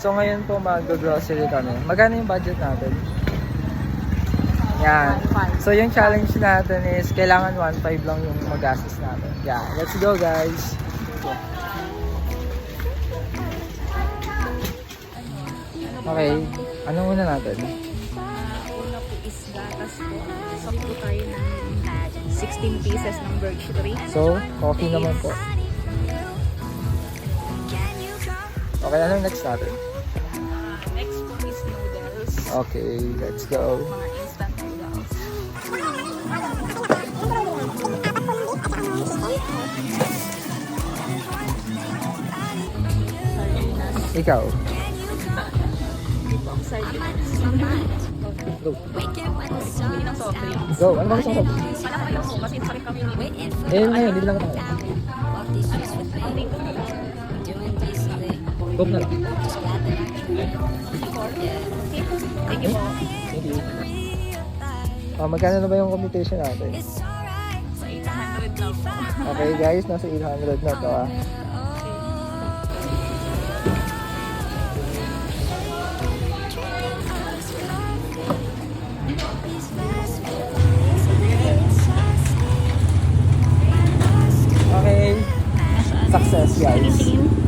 So ngayon po mag-grocery kami. Magkano yung budget natin? Yan. So yung challenge natin is kailangan 1.5 lang yung magastos natin. Yeah, let's go guys. Okay, ano muna natin? Una po is gatas po. Sok po tayo ng 16 pieces ng birch tree. So, coffee naman po. Okay, ano yung next natin? Next po is noodles. Okay, let's go. Mga instant noodles. Sardinas. Ikaw? Sardinas. Go. Hindi ng soft drinks. Go, ano ba gusto mo? Alam ko yun po kasi pa rin kami ni Eh, ngayon, hindi lang tayo. Go na lang. Thank you po. Thank you. Magkano na ba yung computation natin? So 800 lang po. Okay guys, nasa 800 na to ah. Okay. Success guys.